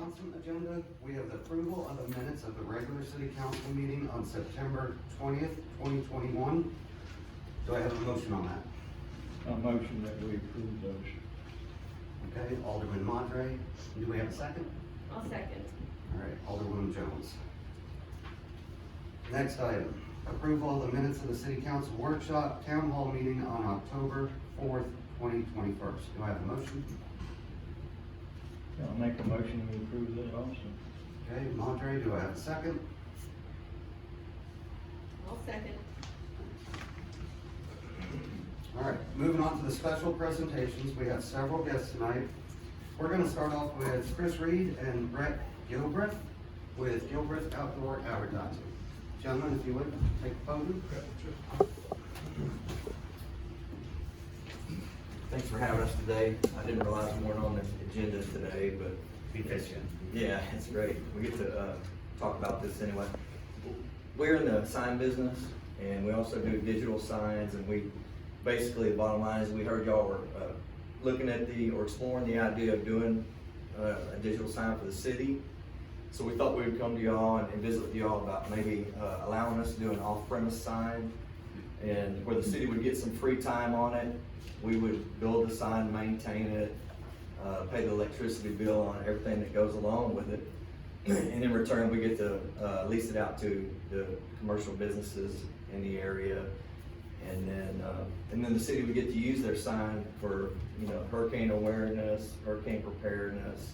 Johnson agenda, we have the approval of the minutes of the regular city council meeting on September 20th, 2021. Do I have a motion on that? A motion that we approve those. Okay, Alderman Madre, do we have a second? I'll second. All right, Alderwoman Jones. Next item, approval of the minutes of the city council workshop town hall meeting on October 4th, 2021. Do I have a motion? I'll make a motion to approve that also. Okay, Madre, do I have a second? I'll second. All right, moving on to the special presentations. We have several guests tonight. We're gonna start off with Chris Reed and Brett Gilbreth with Gilbreth Outdoor Advertising. Gentlemen, if you would, take the podium. Thanks for having us today. I didn't realize we weren't on the agenda today, but Be patient. yeah, it's great. We get to talk about this anyway. We're in the sign business, and we also do digital signs, and we basically, the bottom line is we heard y'all were looking at or exploring the idea of doing a digital sign for the city. So we thought we would come to y'all and visit with y'all about maybe allowing us to do an off-premise sign, and where the city would get some free time on it. We would build the sign, maintain it, pay the electricity bill on everything that goes along with it. And in return, we get to lease it out to the commercial businesses in the area. And then the city would get to use their sign for, hurricane awareness, hurricane preparedness,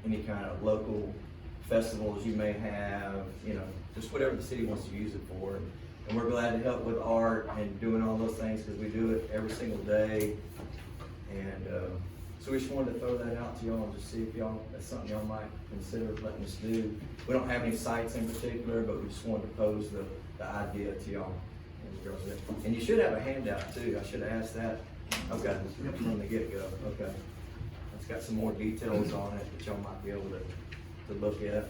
any kind of local festivals you may have, just whatever the city wants to use it for. And we're glad to help with art and doing all those things because we do it every single day. And so we just wanted to throw that out to y'all and just see if that's something y'all might consider letting us do. We don't have any sites in particular, but we just wanted to pose the idea to y'all. And you should have a handout too. I should have asked that. Okay, from the get-go. Okay. It's got some more details on it that y'all might be able to look at.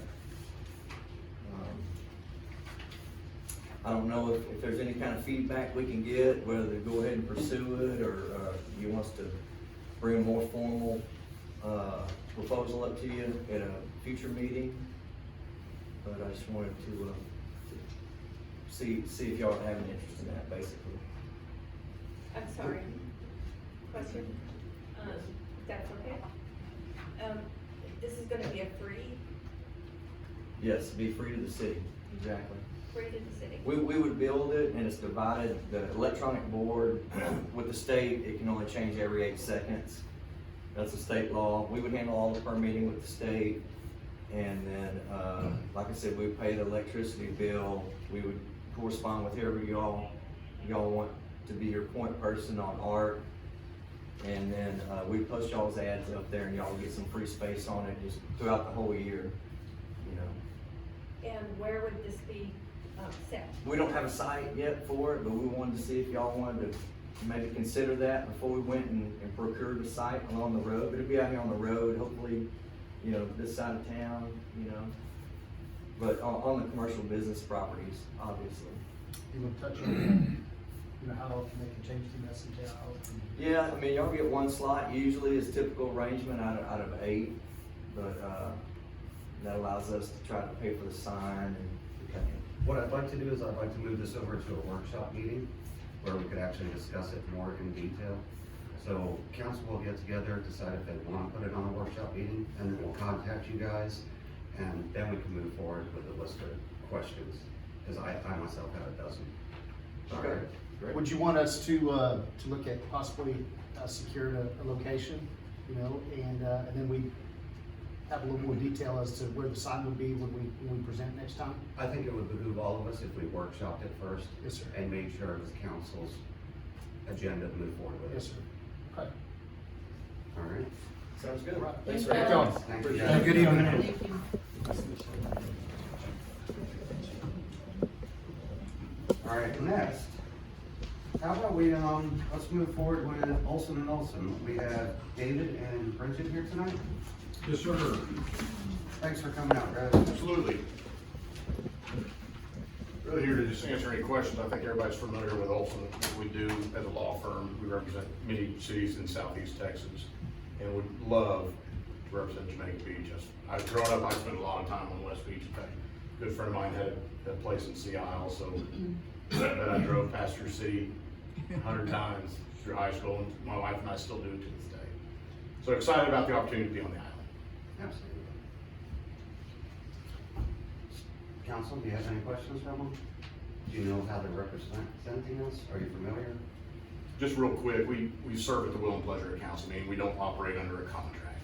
I don't know if there's any kind of feedback we can get, whether to go ahead and pursue it, or you want us to bring a more formal proposal up to you at a future meeting. But I just wanted to see if y'all have any interest in that, basically. I'm sorry. Question? If that's okay? This is gonna be a free Yes, be free to the city, exactly. to the city? We would build it, and it's divided, the electronic board with the state, it can only change every 8 seconds. That's a state law. We would handle all the permitting with the state, and then, like I said, we would pay the electricity bill. We would correspond with whoever y'all want to be your point person on art. And then we post y'all's ads up there, and y'all get some free space on it just throughout the whole year, And where would this be set? We don't have a site yet for it, but we wanted to see if y'all wanted to maybe consider that before we went and procured a site along the road. But it'll be out here on the road, hopefully, this side of town, but on the commercial business properties, obviously. You want to touch on, how often they can change the message out? Yeah, I mean, y'all get one slot usually is typical arrangement out of 8, but that allows us to try to pay for the sign and. What I'd like to do is I'd like to move this over to a workshop meeting where we could actually discuss it more in detail. So council will get together, decide if they want to put it on a workshop meeting, and then we'll contact you guys, and then we can move forward with a list of questions, because I myself have a dozen. All right. Great. Would you want us to look at possibly securing a location, and then we have a little more detail as to where the sign would be when we present next time? I think it would behoove all of us if we workshopped it first. Yes, sir. And made sure it was council's agenda to move forward with it. Yes, sir. Okay. All right. Sounds good. Right. Thanks Thank for you. having us. Thank you, Appreciate guys. it. Good evening. Thank you. All right, next, how about we, let's move forward with Olson Olson. We have David and Bridget here tonight. Yes, sir. Thanks for coming out, guys. Absolutely. Really here to just answer any questions. I think everybody's familiar with Olson. What we do as a law firm, we represent many cities in southeast Texas, and would love to represent Jamaica Beach. I've grown up, I spent a lot of time on West Beach. In fact, a good friend of mine had a place in Sea Isle, so that I drove past your city 100 times through high school, and my wife and I still do it to this day. So excited about the opportunity to be on the island. Absolutely. Council, do you have any questions from them? Do you know how they're representing us? Are you familiar? Just real quick, we serve at the will and pleasure of council, meaning we don't operate under a contract.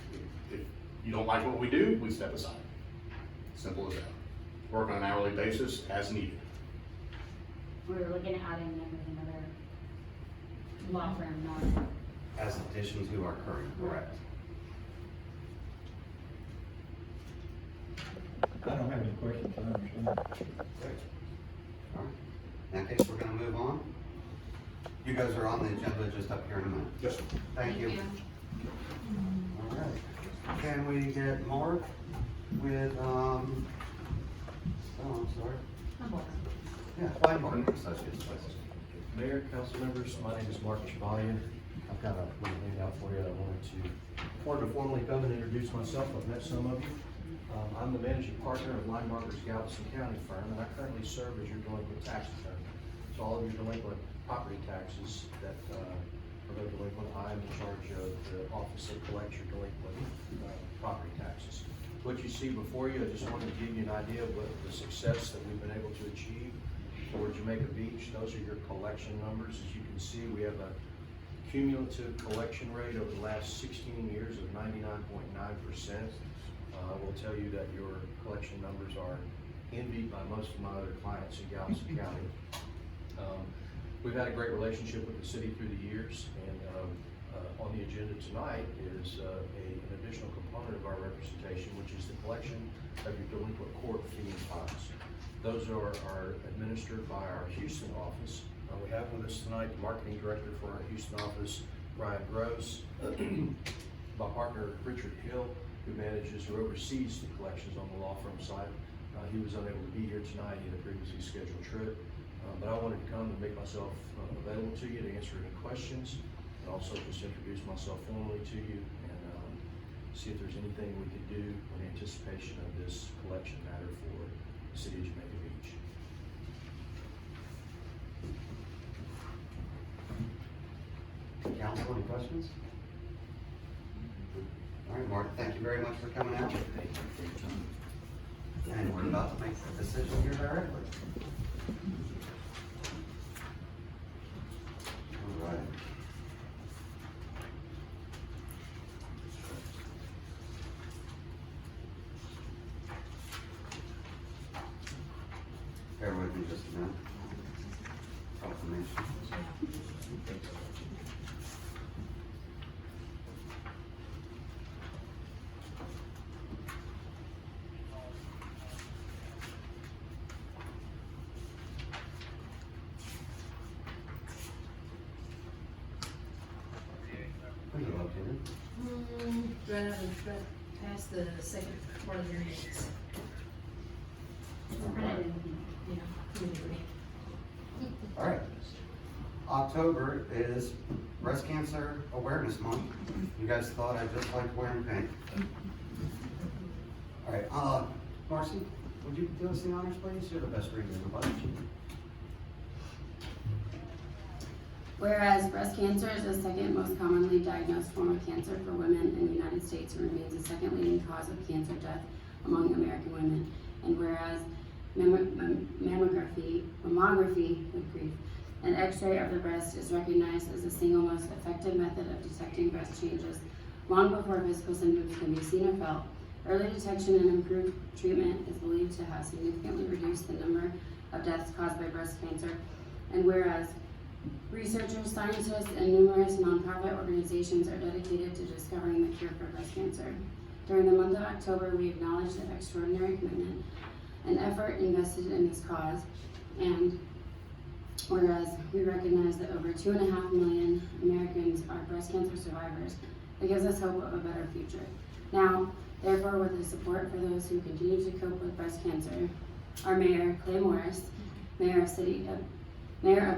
If you don't like what we do, we step aside. Simple as that. Work on an hourly basis as needed. We're looking at adding them with another law firm, not. As addition to our current, correct? I don't have any questions, I understand. Great. All right. In that case, we're gonna move on. You guys are on the agenda just up here in a minute. Yes, sir. Thank you. All right. Can we get Mark with, oh, I'm sorry. Yeah, Linebarger Associates, please. Mayor, council members, my name is Mark Chevalier. I've got a little handout for you. I wanted to formally come and introduce myself. I've met some of you. I'm the managing partner of Linebarger's Galveston County firm, and I currently serve as your delinquent tax attorney. So all of your delinquent property taxes that are delinquent, I'm in charge of the office that collects your delinquent property taxes. What you see before you, I just wanted to give you an idea of what the success that we've been able to achieve for Jamaica Beach. Those are your collection numbers. As you can see, we have a cumulative collection rate over the last 16 years of 99.9%. I will tell you that your collection numbers are envied by most of my other clients in Galveston County. We've had a great relationship with the city through the years, and on the agenda tonight is an additional component of our representation, which is the collection of your delinquent court fee and fines. Those are administered by our Houston office. We have with us tonight the marketing director for our Houston office, Brian Gross, my partner Richard Hill, who manages or oversees the collections on the law firm side. He was unable to be here tonight. He had a previously scheduled trip, but I wanted to come and make myself available to you to answer any questions, and also just introduce myself formally to you and see if there's anything we could do in anticipation of this collection matter for the city of Jamaica Beach. Council, any questions? All right, Mark, thank you very much for coming out. Thank you for your time. And we're about to make the decision here directly. All right. Bear with me just a minute. Confirmation. Where are you located? Right past the second part of your hands. All right. October is Breast Cancer Awareness Month. You guys thought I just liked wearing pink. All right, Marcy, would you do us the honors, please? You're the best reader in the bunch. Whereas breast cancer is the second most commonly diagnosed form of cancer for women in the United States and remains the second leading cause of cancer death among American women. And whereas mammography, good grief, an x-ray of the breast is recognized as the single most effective method of detecting breast changes long before physical symptoms can be seen or felt. Early detection and improved treatment is believed to have significantly reduced the number of deaths caused by breast cancer. And whereas researchers, scientists, and numerous nonprofit organizations are dedicated to discovering the cure for breast cancer. During the month of October, we acknowledge the extraordinary commitment and effort invested in this cause, and whereas we recognize that over 2.5 million Americans are breast cancer survivors, it gives us hope of a better future. Now, therefore, with the support for those who continue to cope with breast cancer, our Mayor, Clay Morris, Mayor of the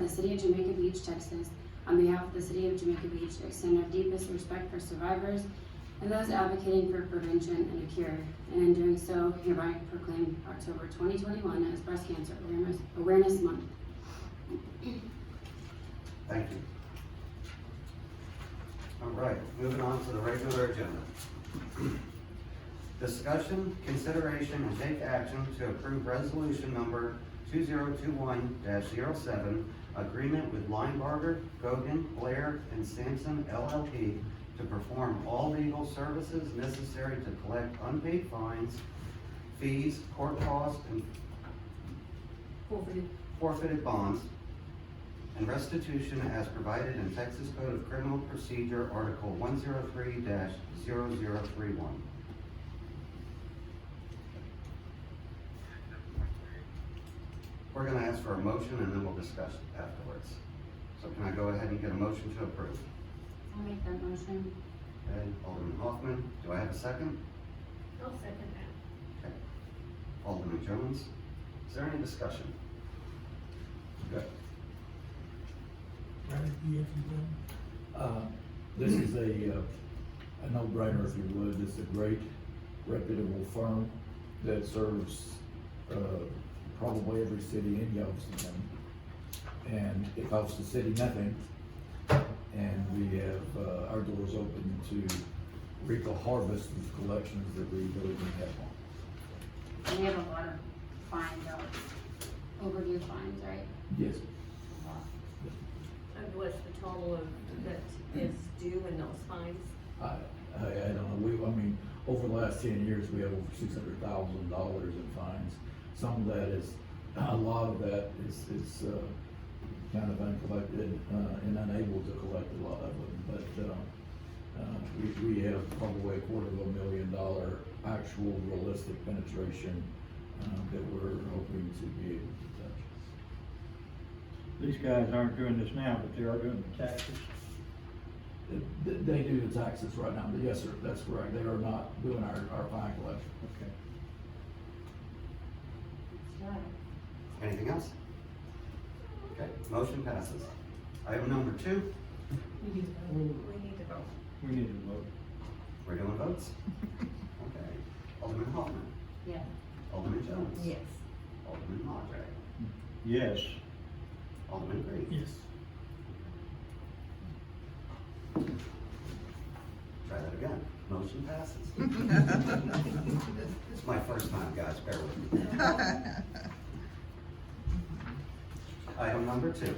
City of Jamaica Beach, Texas, on behalf of the City of Jamaica Beach, extend our deepest respect for survivors and those advocating for prevention and a cure, and in doing so hereby proclaim October 2021 as Breast Cancer Awareness Month. Thank you. All right, moving on to the regular agenda. Discussion, consideration, and take action to approve resolution number 2021-07, agreement with Linebarger, Goggan, Blair, and Sampson LLP to perform all legal services necessary to collect unpaid fines, fees, court costs, and forfeited bonds, and restitution as provided in Texas Code of Criminal Procedure, Article 103-0031. We're gonna ask for a motion and then we'll discuss it afterwards. So can I go ahead and get a motion to approve? I'll make that motion. Okay, Alderman Hoffman, do I have a second? I'll second that. Okay. Alderman Jones, is there any discussion? Good. This is a no-brainer, if you would. This is a great reputable firm that serves, probably every city in Galveston County. And it costs the city nothing. And we have, our doors open to reap a harvest of collections that we really didn't have on. And we have a lot of fines out, overdue fines, right? Yes. And what's the total of that is due in those fines? I don't know, I mean, over the last 10 years, we have over $600,000 in fines. Some of that is, a lot of that is kind of uncollected, and unable to collect a lot of them, but, we have probably $250,000 actual realistic penetration, that we're hoping to be able to touch. These guys aren't doing this now, but they are doing the taxes. They do the taxes right now, but yes, sir, that's correct, they are not doing our fine collection. Okay. Anything else? Okay, motion passes. Item number 2, We need to vote. We need to vote. we're doing votes. Okay, Alderman Hoffman, Yeah. Alderman Jones. Yes. Alderman Madre, Yes. Alderman Green. Yes. Try that again. Motion passes. It's my first time, guys, bear with me. Item number 2,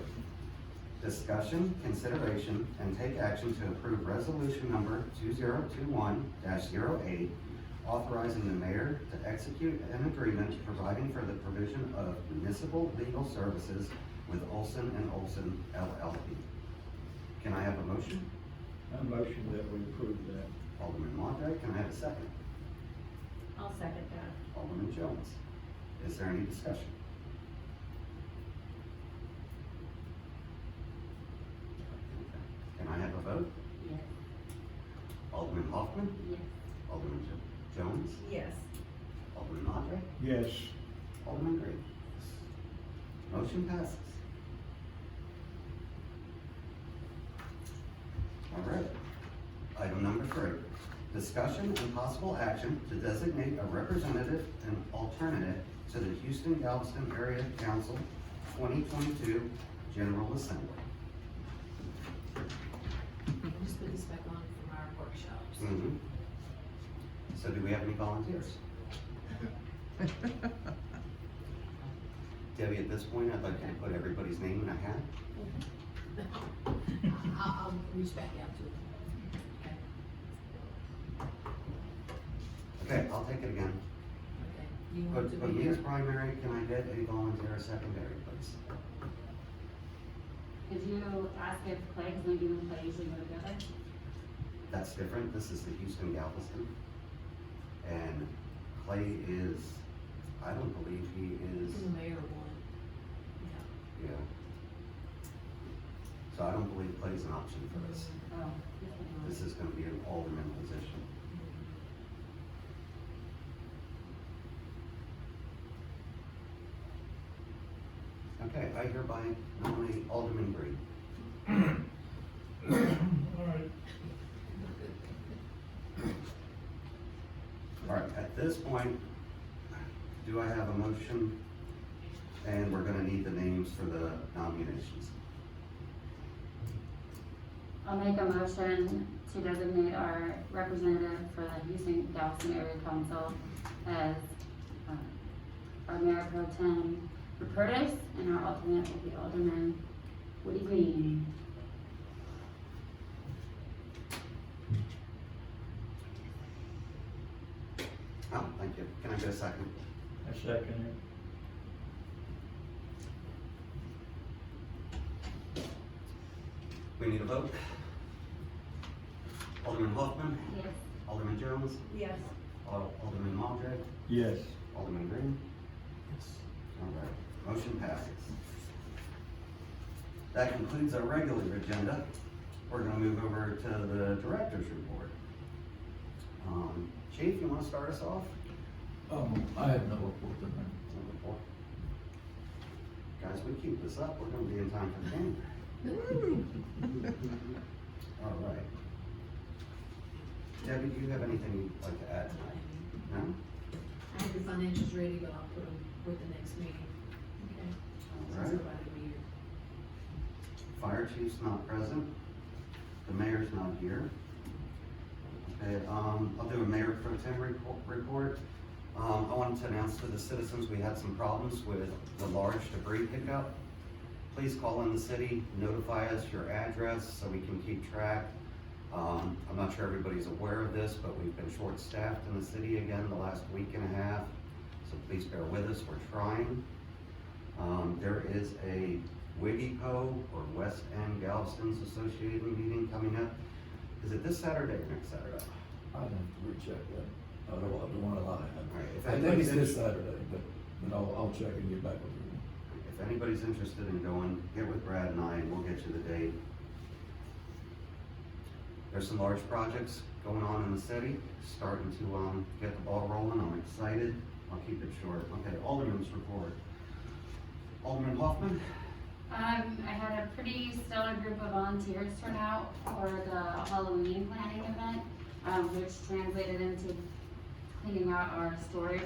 discussion, consideration, and take action to approve resolution number 2021-08, authorizing the mayor to execute an agreement providing for the provision of municipal legal services with Olson Olson LLC. Can I have a motion? I motion that we approve that. Alderman Madre, can I have a second? I'll second that. Alderman Jones. Is there any discussion? Can I have a vote? Yes. Alderman Hoffman? Yes. Alderman Jones? Yes. Alderman Madre? Yes. Alderman Green? Motion passes. All right. Item number 3, discussion and possible action to designate a representative and alternate to the Houston-Galveston Area Council 2022 General Assembly. Just put this back on from our workshops. Mhm. So do we have any volunteers? Debbie, at this point, I'd like you to put everybody's name in a hat. I'll reach back out to it. Okay. Okay, I'll take it again. Okay. You want to Put be me here? as primary, can I get a volunteer as secondary, please? Could you ask if Clay, because maybe you and Clay usually go together? That's different, this is the Houston-Galveston. And Clay is, I don't believe he is, The mayor one. Yeah. yeah. So I don't believe Clay's an option for this. Oh. This is gonna be an alderman position. Okay, I hereby nominate Alderman Green. All right. this point, do I have a motion? And we're gonna need the names for the nominations. I'll make a motion to designate our representative for the Houston-Galveston Area Council as our Mayor Pro Tem Rupertus, and our alternate will be Alderman Green. Oh, thank you. Can I get a second? I second We need a vote. Alderman Hoffman, Yes. Alderman Jones, Yes. Alderman Mondre, it. Yes. Alderman Green. All right, motion passes. That concludes our regular agenda. We're gonna move over to the director's report. Chief, you wanna start us off? I have no report tonight. No report. Guys, we keep this up, we're gonna be in time for the game. All right. Debbie, do you have anything you'd like to add tonight? No? I have your financials ready, but I'll put them with the next meeting, okay? All Since right. everybody will be here. Fire chief's not present. The mayor's not here. Okay, I'll do a mayor pro tem report. I wanted to announce to the citizens, we had some problems with the large debris pickup. Please call in the city, notify us your address so we can keep track. I'm not sure everybody's aware of this, but we've been short-staffed in the city again the last week and a half. So please bear with us, we're trying. There is a WIGIPO, or West End Galveston's Associated meeting coming up. Is it this Saturday or next Saturday? I'd have to recheck that. I don't want to lie. right, if I think anybody's it's this Saturday, but I'll check and get back with you. If anybody's interested in going, get with Brad and I, and we'll get you the date. There's some large projects going on in the city, starting to get the ball rolling. I'm excited. I'll keep it short. Okay, Alderman's report. Alderman Hoffman? I had a pretty stellar group of volunteers turn out for the Halloween planning event, which translated into cleaning out our storage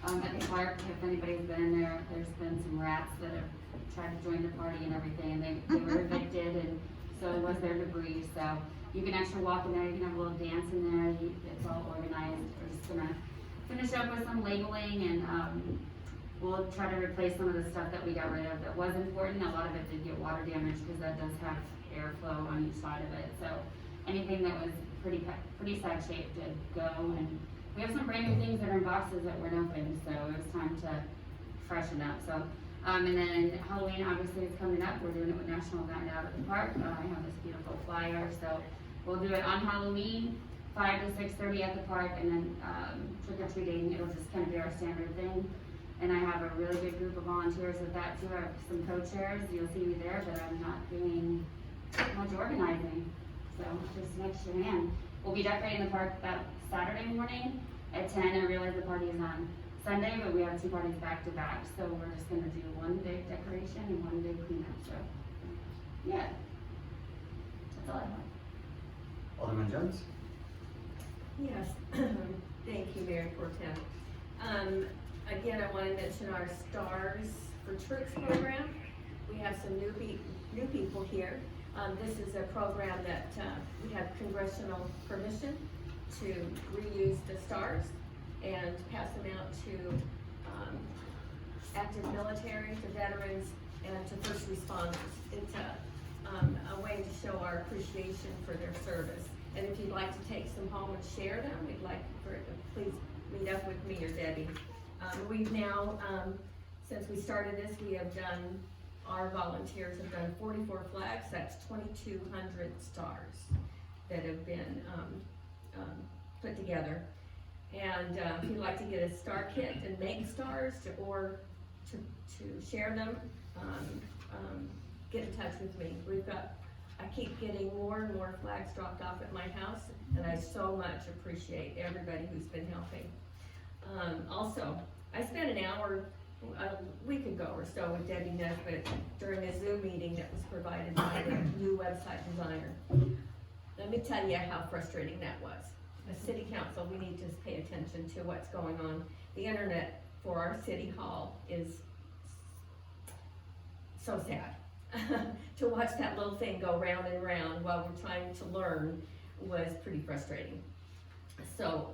at the park. If anybody's been in there, there's been some rats that have tried to join the party and everything, and they were evicted, and so was their debris. So you can actually walk in there, you can have a little dance in there, it's all organized. We're just gonna finish up with some labeling, and we'll try to replace some of the stuff that we got rid of that was important. A lot of it did get water damage because that does have airflow on each side of it. So anything that was pretty sad shape did go, and we have some brand new things that are in boxes that weren't open, so it was time to freshen up. So, and then Halloween obviously is coming up. We're doing it with National Night Out at the park. I have this beautiful flyer, so we'll do it on Halloween, 5 to 6:30 at the park, and then trick or treating. It'll just kind of be our standard thing. And I have a really good group of volunteers with that too. I have some co-chairs, you'll see me there, but I'm not doing much organizing. So just an extra hand. We'll be decorating the park that Saturday morning at 10. I realize the party is on Sunday, but we have 2 parties back to back. So we're just gonna do one big decoration and one big cleanup. So yeah, that's all I have. Alderman Jones? Yes, thank you, Mayor Pro Tem. Again, I want to mention our Stars for Tricks program. We have some new people here. This is a program that we have congressional permission to reuse the stars and pass them out to active military, to veterans, and to first responders. It's a way to show our appreciation for their service. And if you'd like to take some home and share them, we'd like for please meet up with me or Debbie. We've now, since we started this, our volunteers have done 44 flags. That's 2,200 stars that have been put together. And if you'd like to get a star kit and make stars or to share them, get in touch with me. I keep getting more and more flags dropped off at my house, and I so much appreciate everybody who's been helping. Also, I spent an hour a week ago or so with Debbie Nesbitt during a Zoom meeting that was provided by the new website designer. Let me tell you how frustrating that was. a city council, we need to pay attention to what's going on. The internet for our city hall is so sad. To watch that little thing go round and round while we're trying to learn was pretty frustrating. So,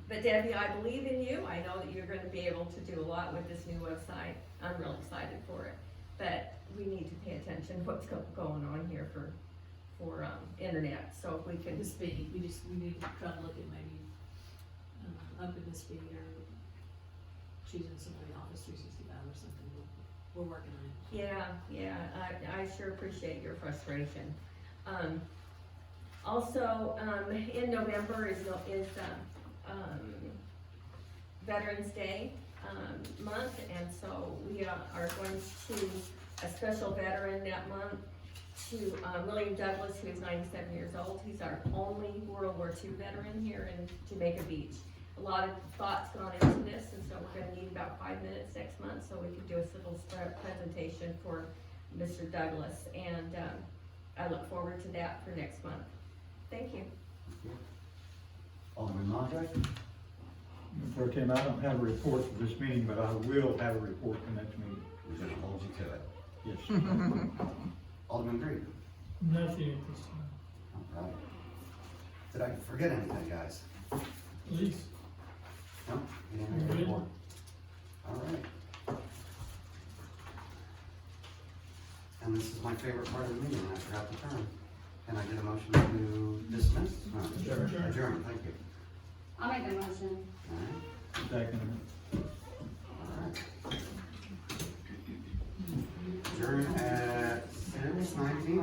but Debbie, I believe in you. I know that you're gonna be able to do a lot with this new website. I'm real excited for it. But we need to pay attention to what's going on here for internet. So if we can. The speed, we need to try to look at maybe, upping the speed or choosing somebody Office 365 or something. We're working on it. Yeah, I sure appreciate your frustration. Also, in November is Veterans Day, month, and so we are going to a special veteran that month to, William Douglas, who is 97 years old. He's our only World War II veteran here in Jamaica Beach. A lot of thought's gone into this, and so we're gonna need about 5 minutes next month, so we can do a little presentation for Mr. Douglas, and, I look forward to that for next month. Thank you. Alderman Mondray? Pro Tem, I don't have a report for this meeting, but I will have a report for next meeting. We're gonna hold you to it. Yes. Alderman Green? Nothing at this time. All right. Did I forget anything, guys? Please. No? You didn't have a report? All right. And this is my favorite part of the meeting, I forgot the term. Can I get a motion to dismiss? No, Adjourn. Adjourn, thank you. I'll make a motion. All right, Second. all right. Adjourn at 6:19.